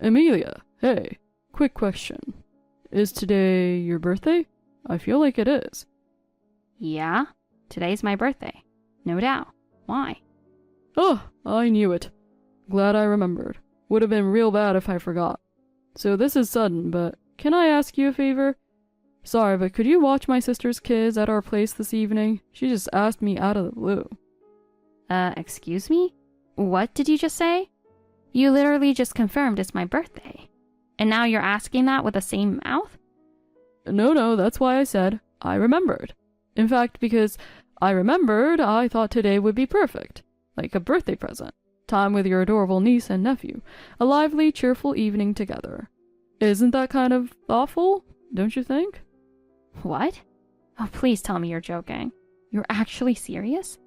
Amelia, hey, quick question. Is today your birthday? I feel like it is. Yeah, today's my birthday. No doubt. Why? Oh, I knew it. Glad I remembered. Would have been real bad if I forgot. So this is sudden, but can I ask you a favor? Sorry, but could you watch my sister's kids at our place this evening? She just asked me out of the blue. Excuse me? What did you just say? You literally just confirmed it's my birthday. And now you're asking that with the same mouth? No, that's why I said I remembered. In fact, because I remembered, I thought today would be perfect. Like a birthday present. Time with your adorable niece and nephew. A lively, cheerful evening together. Isn't that kind of thoughtful, don't you think? What? Oh, please tell me you're joking. You're actually serious?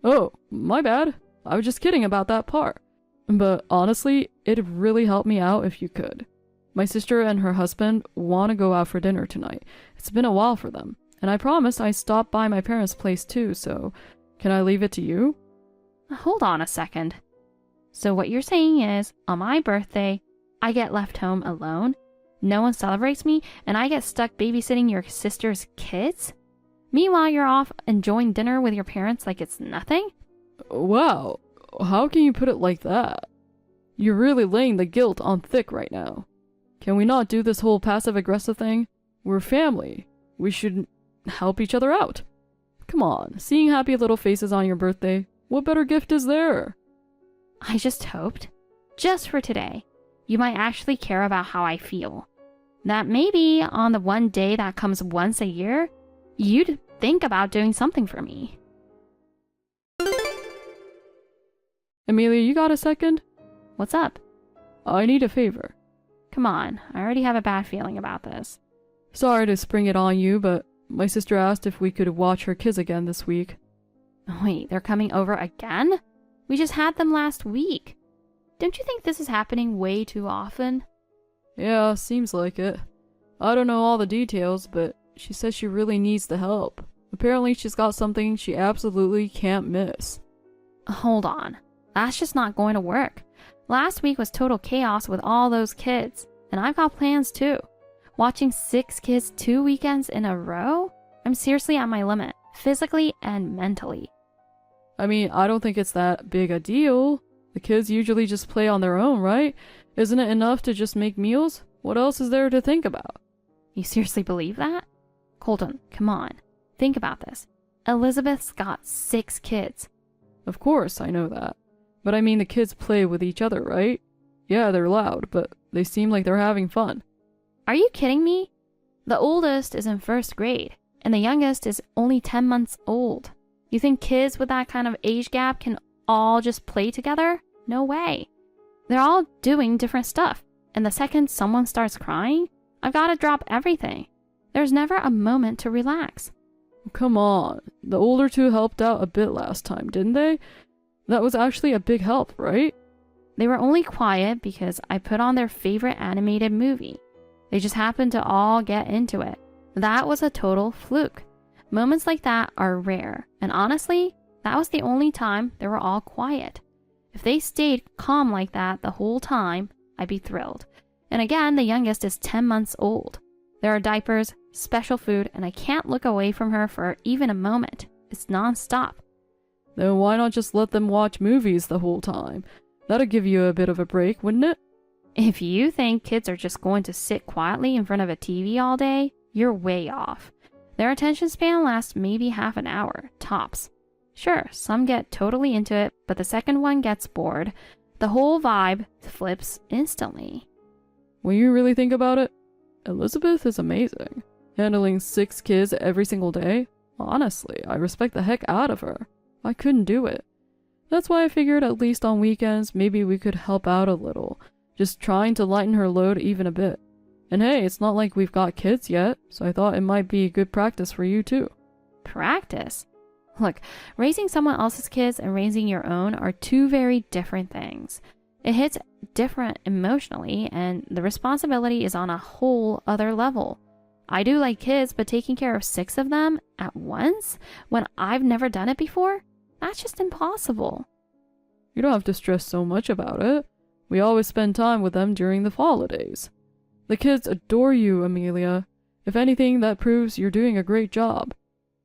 Oh, my bad. I was just kidding about that part. But honestly, it'd really help me out if you could. My sister and her husband want to go out for dinner tonight. It's been a while for them. And I promised I'd stop by my parents' place too, so can I leave it to you? Hold on a second. So what you're saying is, on my birthday, I get left home alone, no one celebrates me, and I get stuck babysitting your sister's kids? Meanwhile, you're off enjoying dinner with your parents like it's nothing? Wow, how can you put it like that? You're really laying the guilt on thick right now. Can we not do this whole passive-aggressive thing? We're family. We should help each other out. Come on, seeing happy little faces on your birthday, what better gift is there? I just hoped, just for today, you might actually care about how I feel. That maybe on the one day that comes once a year, you'd think about doing something for me. Amelia, you got a second? What's up? I need a favor. Come on, I already have a bad feeling about this. Sorry to spring it on you, but my sister asked if we could watch her kids again this week. Wait, they're coming over again? We just had them last week. Don't you think this is happening way too often? Yeah, seems like it. I don't know all the details, but she says she really needs the help. Apparently she's got something she absolutely can't miss. Hold on. That's just not going to work. Last week was total chaos with all those kids, and I've got plans too. Watching 6 kids 2 weekends in a row? I'm seriously at my limit, physically and mentally. I mean, I don't think it's that big a deal. The kids usually just play on their own, right? Isn't it enough to just make meals? What else is there to think about? You seriously believe that? Colton, come on. Think about this. Elizabeth's got 6 kids. Of course, I know that. But I mean, the kids play with each other, right? Yeah, they're loud, but they seem like they're having fun. Are you kidding me? The oldest is in 1st grade, and the youngest is only 10 months old. You think kids with that kind of age gap can all just play together? No way. They're all doing different stuff, and the second someone starts crying, I've got to drop everything. There's never a moment to relax. Come on, the older two helped out a bit last time, didn't they? That was actually a big help, right? They were only quiet because I put on their favorite animated movie. They just happened to all get into it. That was a total fluke. Moments like that are rare, and honestly, that was the only time they were all quiet. If they stayed calm like that the whole time, I'd be thrilled. And again, the youngest is 10 months old. There are diapers, special food, and I can't look away from her for even a moment. It's non-stop. Then why not just let them watch movies the whole time? That'd give you a bit of a break, wouldn't it? If you think kids are just going to sit quietly in front of a TV all day, you're way off. Their attention span lasts maybe half an hour, tops. Sure, some get totally into it, but the second one gets bored. The whole vibe flips instantly. When you really think about it, Elizabeth is amazing. Handling 6 kids every single day? Honestly, I respect the heck out of her. I couldn't do it. That's why I figured at least on weekends maybe we could help out a little, just trying to lighten her load even a bit. And hey, it's not like we've got kids yet, so I thought it might be good practice for you too. Practice? Look, raising someone else's kids and raising your own are 2 very different things. It hits different emotionally, and the responsibility is on a whole other level. I do like kids, but taking care of 6 of them at once, when I've never done it before, that's just impossible. You don't have to stress so much about it. We always spend time with them during the holidays. The kids adore you, Amelia. If anything, that proves you're doing a great job.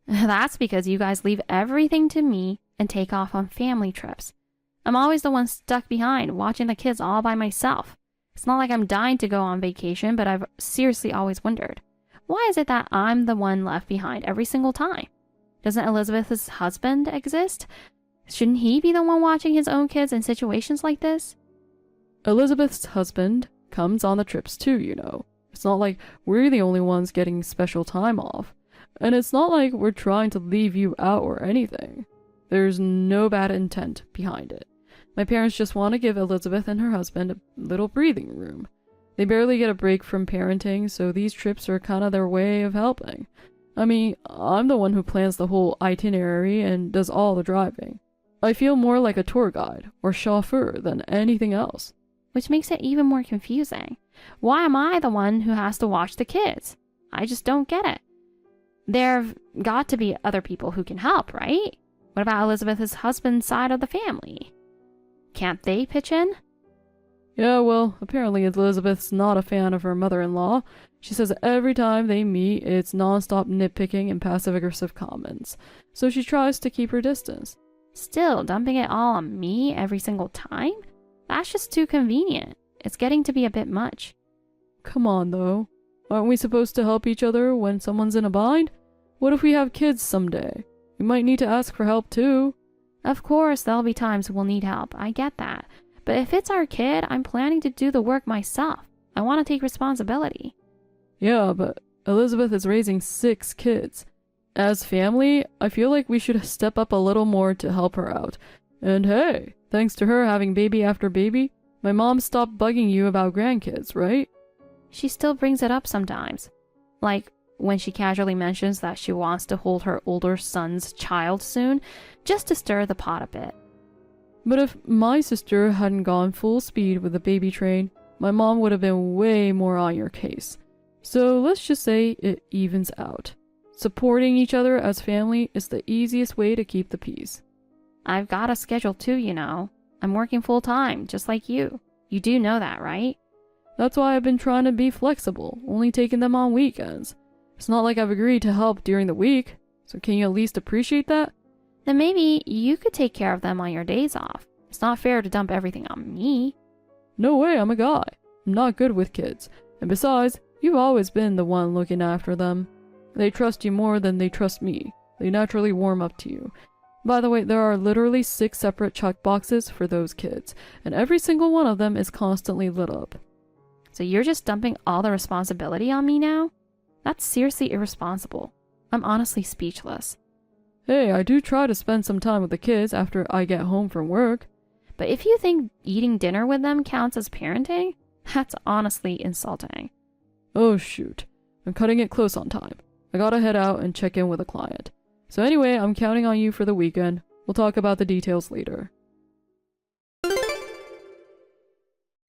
That's because you guys leave everything to me and take off on family trips. I'm always the one stuck behind, watching the kids all by myself. It's not like I'm dying to go on vacation, but I've seriously always wondered, why is it that I'm the one left behind every single time? Doesn't Elizabeth's husband exist? Shouldn't he be the one watching his own kids in situations like this? Elizabeth's husband comes on the trips too, you know. It's not like we're the only ones getting special time off. And it's not like we're trying to leave you out or anything. There's no bad intent behind it. My parents just want to give Elizabeth and her husband a little breathing room. They barely get a break from parenting, so these trips are kind of their way of helping. I mean, I'm the one who plans the whole itinerary and does all the driving. I feel more like a tour guide or chauffeur than anything else. Which makes it even more confusing. Why am I the one who has to watch the kids? I just don't get it. There've got to be other people who can help, right? What about Elizabeth's husband's side of the family? Can't they pitch in? Yeah, well, apparently Elizabeth's not a fan of her mother-in-law. She says every time they meet, it's non-stop nitpicking and passive-aggressive comments. So she tries to keep her distance. Still, dumping it all on me every single time? That's just too convenient. It's getting to be a bit much. Come on, though. Aren't we supposed to help each other when someone's in a bind? What if we have kids someday? We might need to ask for help, too. Of course, there'll be times we'll need help. I get that. But if it's our kid, I'm planning to do the work myself. I want to take responsibility. Yeah, but Elizabeth is raising 6 kids. As family, I feel like we should step up a little more to help her out. And hey, thanks to her having baby after baby, my mom stopped bugging you about grandkids, right? She still brings it up sometimes. Like when she casually mentions that she wants to hold her older son's child soon, just to stir the pot a bit. But if my sister hadn't gone full speed with the baby train, my mom would have been way more on your case. So let's just say it evens out. Supporting each other as family is the easiest way to keep the peace. I've got a schedule too, you know. I'm working full time, just like you. You do know that, right? That's why I've been trying to be flexible, only taking them on weekends. It's not like I've agreed to help during the week, so can you at least appreciate that? Then maybe you could take care of them on your days off. It's not fair to dump everything on me. No way, I'm a guy. I'm not good with kids. And besides, you've always been the one looking after them. They trust you more than they trust me. They naturally warm up to you. By the way, there are literally 6 separate check boxes for those kids, and every single one of them is constantly lit up. So you're just dumping all the responsibility on me now? That's seriously irresponsible. I'm honestly speechless. Hey, I do try to spend some time with the kids after I get home from work. But if you think eating dinner with them counts as parenting, that's honestly insulting. Oh shoot, I'm cutting it close on time. I gotta head out and check in with a client. So anyway, I'm counting on you for the weekend. We'll talk about the details later.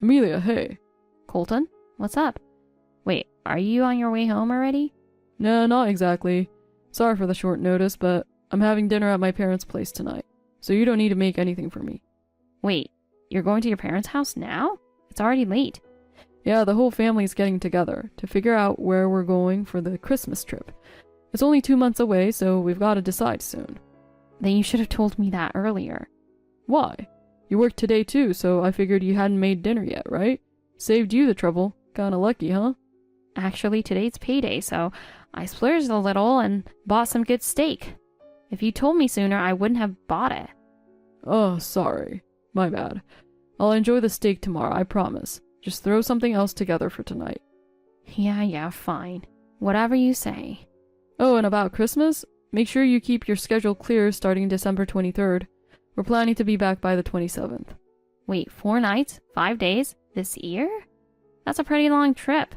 Amelia, hey. Colton, what's up? Wait, are you on your way home already? No, not exactly. Sorry for the short notice, but I'm having dinner at my parents' place tonight. So you don't need to make anything for me. Wait, you're going to your parents' house now? It's already late. Yeah, the whole family's getting together to figure out where we're going for the Christmas trip. It's only 2 months away, so we've got to decide soon. Then you should have told me that earlier. Why? You worked today too, so I figured you hadn't made dinner yet, right? Saved you the trouble. Kinda lucky, huh? Actually, today's payday, so I splurged a little and bought some good steak. If you told me sooner, I wouldn't have bought it. Oh, sorry. My bad. I'll enjoy the steak tomorrow, I promise. Just throw something else together for tonight. Yeah, fine. Whatever you say. Oh, and about Christmas? Make sure you keep your schedule clear starting December 23rd. We're planning to be back by the 27th. Wait, 4 nights? 5 days? This year? That's a pretty long trip.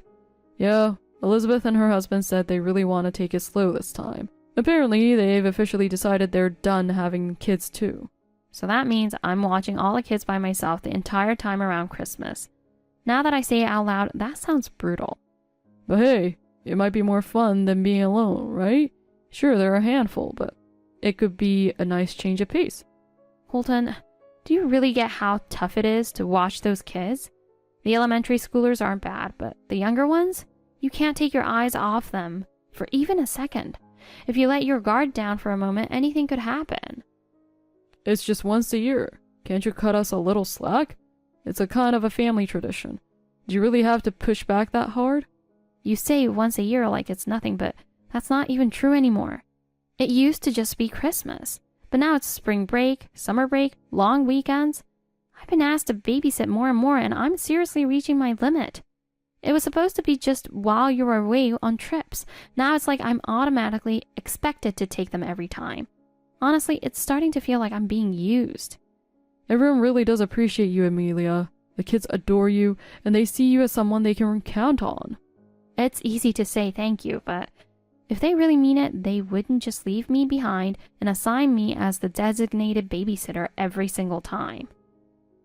Yeah, Elizabeth and her husband said they really want to take it slow this time. Apparently, they've officially decided they're done having kids too. So that means I'm watching all the kids by myself the entire time around Christmas. Now that I say it out loud, that sounds brutal. But hey, it might be more fun than being alone, right? Sure, they're a handful, but it could be a nice change of pace. Colton, Do you really get how tough it is to watch those kids? The elementary schoolers aren't bad, but the younger ones? You can't take your eyes off them for even a second. If you let your guard down for a moment, anything could happen. It's just once a year. Can't you cut us a little slack? It's a kind of a family tradition. Do you really have to push back that hard? You say once a year like it's nothing, but that's not even true anymore. It used to just be Christmas, but now it's spring break, summer break, long weekends. I've been asked to babysit more and more, and I'm seriously reaching my limit. It was supposed to be just while you were away on trips. Now it's like I'm automatically expected to take them every time. Honestly, it's starting to feel like I'm being used. Everyone really does appreciate you, Amelia. The kids adore you, and they see you as someone they can count on. It's easy to say thank you, but if they really mean it, they wouldn't just leave me behind and assign me as the designated babysitter every single time.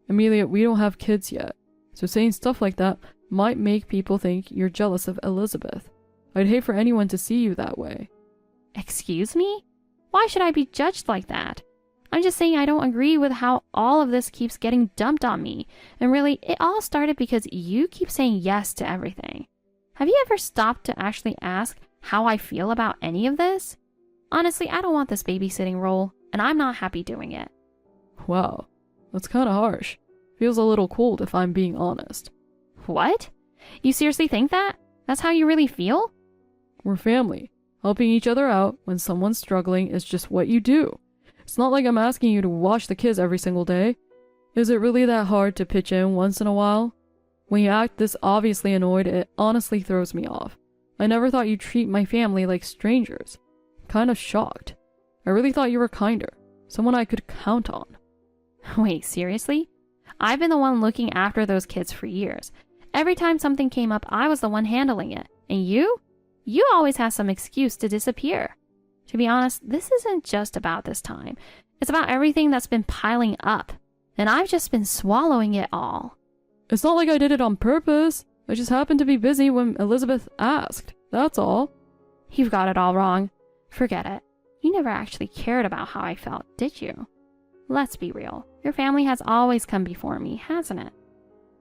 Amelia, we don't have kids yet, so saying stuff like that might make people think you're jealous of Elizabeth. I'd hate for anyone to see you that way. Excuse me? Why should I be judged like that? I'm just saying I don't agree with how all of this keeps getting dumped on me. And really, it all started because you keep saying yes to everything. Have you ever stopped to actually ask how I feel about any of this? Honestly, I don't want this babysitting role, and I'm not happy doing it. Wow, that's kind of harsh. Feels a little cold if I'm being honest. What? You seriously think that? That's how you really feel? We're family. Helping each other out when someone's struggling is just what you do. It's not like I'm asking you to watch the kids every single day. Is it really that hard to pitch in once in a while? When you act this obviously annoyed, it honestly throws me off. I never thought you'd treat my family like strangers. Kind of shocked. I really thought you were kinder. Someone I could count on. Wait, seriously? I've been the one looking after those kids for years. Every time something came up, I was the one handling it. And you? You always have some excuse to disappear. To be honest, this isn't just about this time. It's about everything that's been piling up. And I've just been swallowing it all. It's not like I did it on purpose. I just happened to be busy when Elizabeth asked. That's all. You've got it all wrong. Forget it. You never actually cared about how I felt, did you? Let's be real. Your family has always come before me, hasn't it?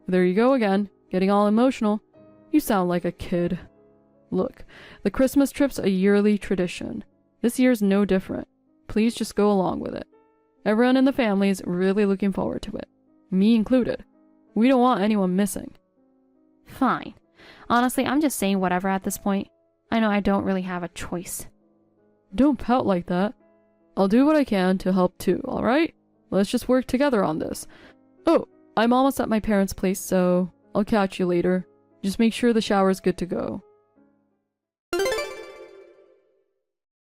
There you go again, getting all emotional. You sound like a kid. Look, the Christmas trip's a yearly tradition. This year's no different. Please just go along with it. Everyone in the family is really looking forward to it. Me included. We don't want anyone missing. Fine. Honestly, I'm just saying whatever at this point. I know I don't really have a choice. Don't pout like that. I'll do what I can to help too, alright? Let's just work together on this. Oh, I'm almost at my parents' place, so I'll catch you later. Just make sure the shower's good to go.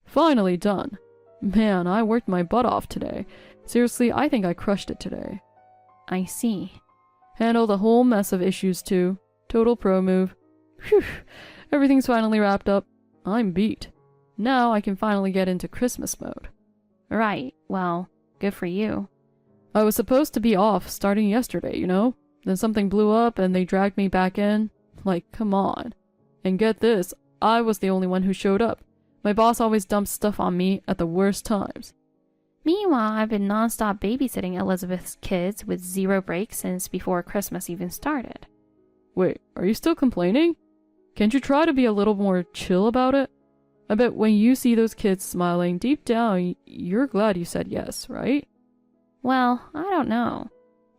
Finally done. Man, I worked my butt off today. Seriously, I think I crushed it today. I see. Handled a whole mess of issues too. Total pro move. Phew, everything's finally wrapped up. I'm beat. Now I can finally get into Christmas mode. Right, well, good for you. I was supposed to be off starting yesterday, you know? Then something blew up and they dragged me back in. Like, come on. And get this, I was the only one who showed up. My boss always dumps stuff on me at the worst times. Meanwhile, I've been non-stop babysitting Elizabeth's kids with 0 breaks since before Christmas even started. Wait, are you still complaining? Can't you try to be a little more chill about it? I bet when you see those kids smiling, deep down, you're glad you said yes, right? Well, I don't know.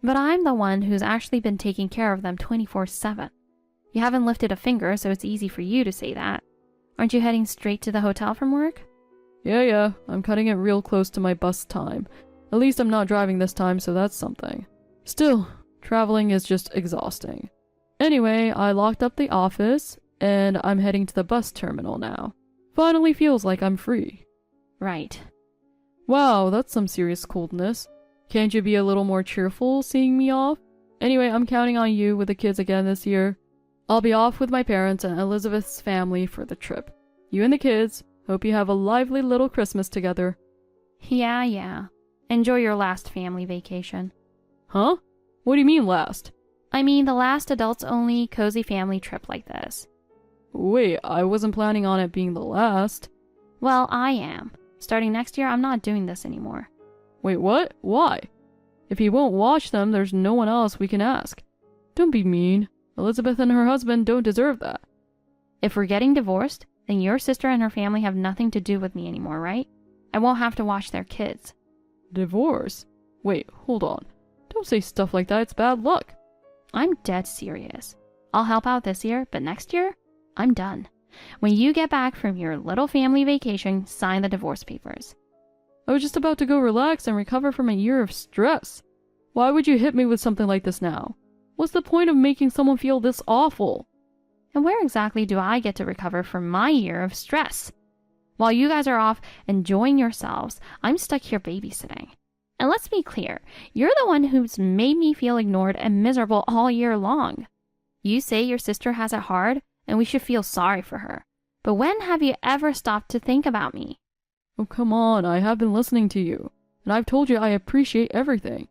But I'm the one who's actually been taking care of them 24/7. You haven't lifted a finger, so it's easy for you to say that. Aren't you heading straight to the hotel from work? Yeah, I'm cutting it real close to my bus time. At least I'm not driving this time, so that's something. Still, traveling is just exhausting. Anyway, I locked up the office, and I'm heading to the bus terminal now. Finally feels like I'm free. Right. Wow, that's some serious coldness. Can't you be a little more cheerful seeing me off? Anyway, I'm counting on you with the kids again this year. I'll be off with my parents and Elizabeth's family for the trip. You and the kids, hope you have a lively little Christmas together. Yeah. Enjoy your last family vacation. Huh? What do you mean last? I mean the last adults-only cozy family trip like this. Wait, I wasn't planning on it being the last. Well, I am. Starting next year, I'm not doing this anymore. Wait, what? Why? If he won't watch them, there's no one else we can ask. Don't be mean. Elizabeth and her husband don't deserve that. If we're getting divorced, then your sister and her family have nothing to do with me anymore, right? I won't have to watch their kids. Divorce? Wait, hold on. Don't say stuff like that, it's bad luck. I'm dead serious. I'll help out this year, but next year, I'm done. When you get back from your little family vacation, sign the divorce papers. I was just about to go relax and recover from a year of stress. Why would you hit me with something like this now? What's the point of making someone feel this awful? And where exactly do I get to recover from my year of stress? While you guys are off enjoying yourselves, I'm stuck here babysitting. And let's be clear, you're the one who's made me feel ignored and miserable all year long. You say your sister has it hard, and we should feel sorry for her. But when have you ever stopped to think about me? Oh, come on, I have been listening to you. And I've told you I appreciate everything.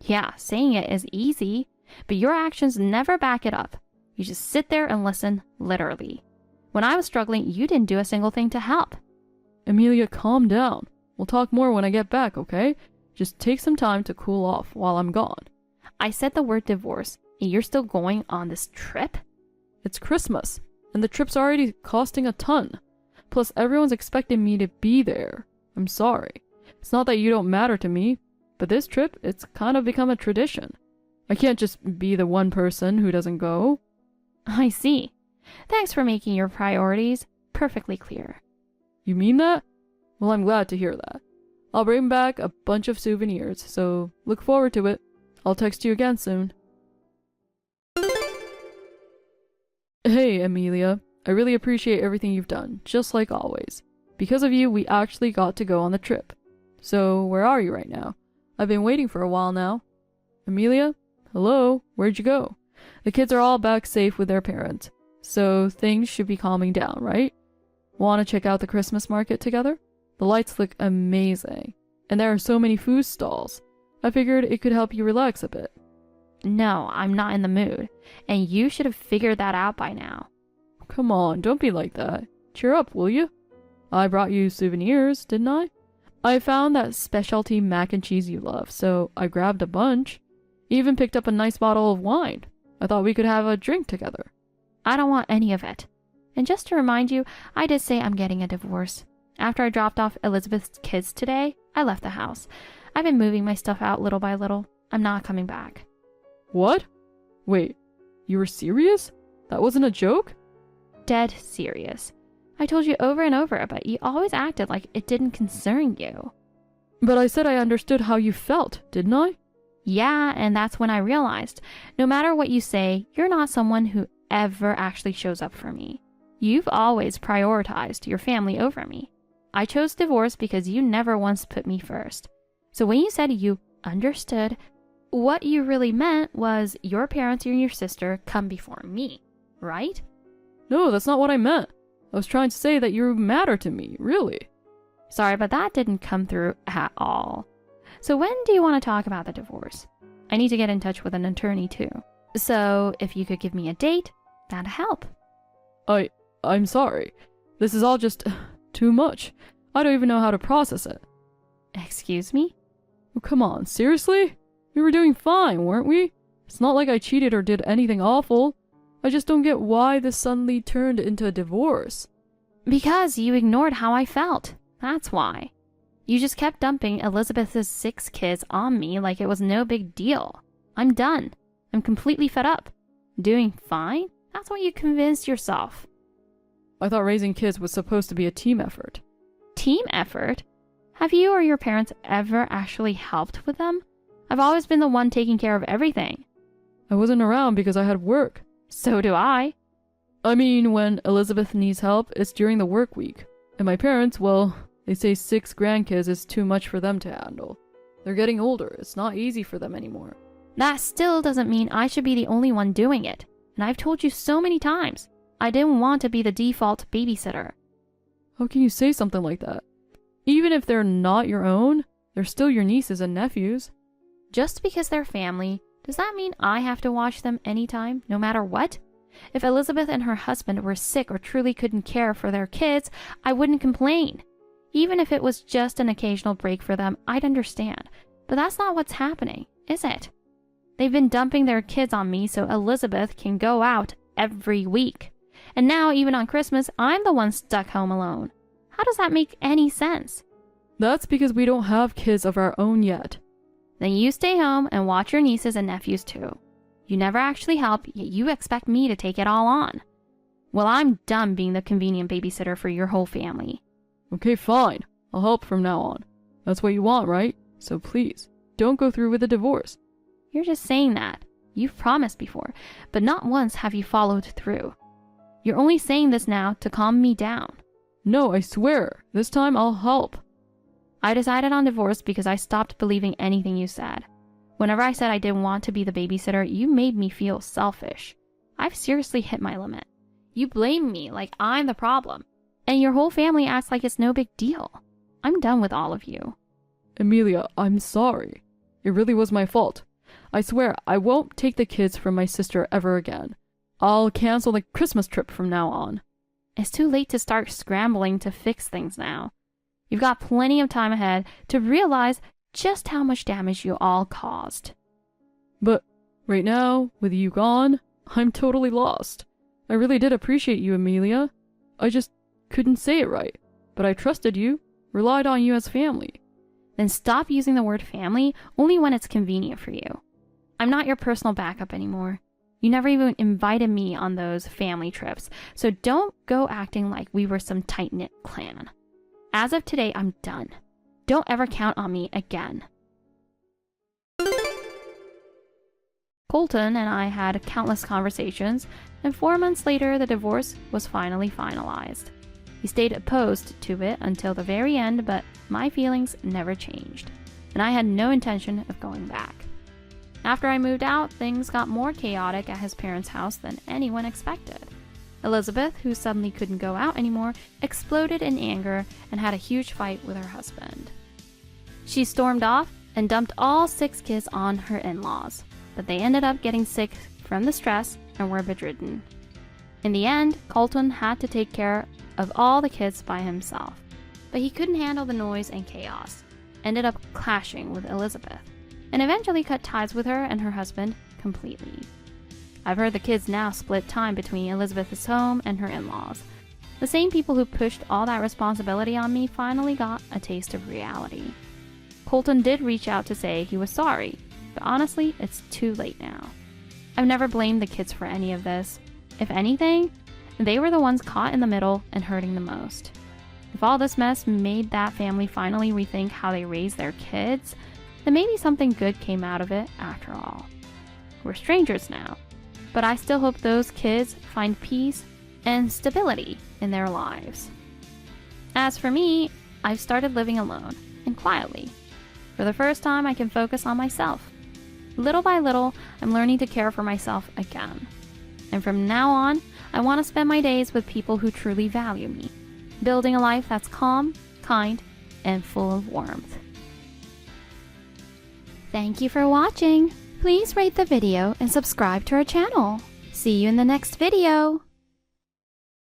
Yeah, saying it is easy, but your actions never back it up. You just sit there and listen, literally. When I was struggling, you didn't do a single thing to help. Amelia, calm down. We'll talk more when I get back, okay? Just take some time to cool off while I'm gone. I said the word divorce, and you're still going on this trip? It's Christmas, and the trip's already costing a ton. Plus, everyone's expecting me to be there. I'm sorry. It's not that you don't matter to me, but this trip, it's kind of become a tradition. I can't just be the one person who doesn't go. I see. Thanks for making your priorities perfectly clear. You mean that? Well, I'm glad to hear that. I'll bring back a bunch of souvenirs, so look forward to it. I'll text you again soon. Hey, Amelia. I really appreciate everything you've done, just like always. Because of you, we actually got to go on the trip. So, where are you right now? I've been waiting for a while now. Amelia? Hello? Where'd you go? The kids are all back safe with their parents, so things should be calming down, right? Want to check out the Christmas market together? The lights look amazing, and there are so many food stalls. I figured it could help you relax a bit. No, I'm not in the mood, and you should have figured that out by now. Come on, don't be like that. Cheer up, will you? I brought you souvenirs, didn't I? I found that specialty mac and cheese you love, so I grabbed a bunch. Even picked up a nice bottle of wine. I thought we could have a drink together. I don't want any of it. And just to remind you, I did say I'm getting a divorce. After I dropped off Elizabeth's kids today, I left the house. I've been moving my stuff out little by little. I'm not coming back. What? Wait, you were serious? That wasn't a joke? Dead serious. I told you over and over, but you always acted like it didn't concern you. But I said I understood how you felt, didn't I? Yeah, and that's when I realized, no matter what you say, you're not someone who ever actually shows up for me. You've always prioritized your family over me. I chose divorce because you never once put me first. So when you said you understood, what you really meant was your parents and your sister come before me, right? No, that's not what I meant. I was trying to say that you matter to me, really. Sorry, but that didn't come through at all. So when do you want to talk about the divorce? I need to get in touch with an attorney too. So if you could give me a date, that'd help. I'm sorry. This is all just too much. I don't even know how to process it. Excuse me? Oh, come on, seriously? We were doing fine, weren't we? It's not like I cheated or did anything awful. I just don't get why this suddenly turned into a divorce. Because you ignored how I felt. That's why. You just kept dumping Elizabeth's 6 kids on me like it was no big deal. I'm done. I'm completely fed up. Doing fine? That's what you convinced yourself. I thought raising kids was supposed to be a team effort. Team effort? Have you or your parents ever actually helped with them? I've always been the one taking care of everything. I wasn't around because I had work. So do I. I mean, when Elizabeth needs help, it's during the work week. And my parents, well, they say 6 grandkids is too much for them to handle. They're getting older. It's not easy for them anymore. That still doesn't mean I should be the only one doing it. And I've told you so many times, I didn't want to be the default babysitter. How can you say something like that? Even if they're not your own, they're still your nieces and nephews. Just because they're family, does that mean I have to watch them anytime, no matter what? If Elizabeth and her husband were sick or truly couldn't care for their kids, I wouldn't complain. Even if it was just an occasional break for them, I'd understand. But that's not what's happening. is it? They've been dumping their kids on me so Elizabeth can go out every week. And now, even on Christmas, I'm the one stuck home alone. How does that make any sense? That's because we don't have kids of our own yet. Then you stay home and watch your nieces and nephews too. You never actually help, yet you expect me to take it all on. Well, I'm done being the convenient babysitter for your whole family. Okay, fine. I'll help from now on. That's what you want, right? So please, don't go through with the divorce. You're just saying that. You've promised before, but not once have you followed through. You're only saying this now to calm me down. No, I swear. This time I'll help. I decided on divorce because I stopped believing anything you said. Whenever I said I didn't want to be the babysitter, you made me feel selfish. I've seriously hit my limit. You blame me like I'm the problem, and your whole family acts like it's no big deal. I'm done with all of you. Amelia, I'm sorry. It really was my fault. I swear I won't take the kids from my sister ever again. I'll cancel the Christmas trip from now on. It's too late to start scrambling to fix things now. You've got plenty of time ahead to realize just how much damage you all caused. But right now, with you gone, I'm totally lost. I really did appreciate you, Amelia. I just couldn't say it right. But I trusted you, relied on you as family. Then stop using the word family only when it's convenient for you. I'm not your personal backup anymore. You never even invited me on those family trips, so don't go acting like we were some tight-knit clan. As of today, I'm done. Don't ever count on me again. Colton and I had countless conversations, and 4 months later, the divorce was finally finalized. He stayed opposed to it until the very end, but my feelings never changed, and I had no intention of going back. After I moved out, things got more chaotic at his parents' house than anyone expected. Elizabeth, who suddenly couldn't go out anymore, exploded in anger and had a huge fight with her husband. She stormed off and dumped all 6 kids on her in-laws, but they ended up getting sick from the stress and were bedridden. In the end, Colton had to take care of all the kids by himself, but he couldn't handle the noise and chaos, ended up clashing with Elizabeth, and eventually cut ties with her and her husband completely. I've heard the kids now split time between Elizabeth's home and her in-laws. The same people who pushed all that responsibility on me finally got a taste of reality. Colton did reach out to say he was sorry, but honestly, it's too late now. I've never blamed the kids for any of this. If anything, they were the ones caught in the middle and hurting the most. If all this mess made that family finally rethink how they raise their kids, then maybe something good came out of it after all. We're strangers now, but I still hope those kids find peace and stability in their lives. As for me, I've started living alone and quietly. For the first time, I can focus on myself. Little by little, I'm learning to care for myself again. And from now on, I want to spend my days with people who truly value me, building a life that's calm, kind, and full of warmth. Thank you for watching. Please rate the video and subscribe to our channel. See you in the next video.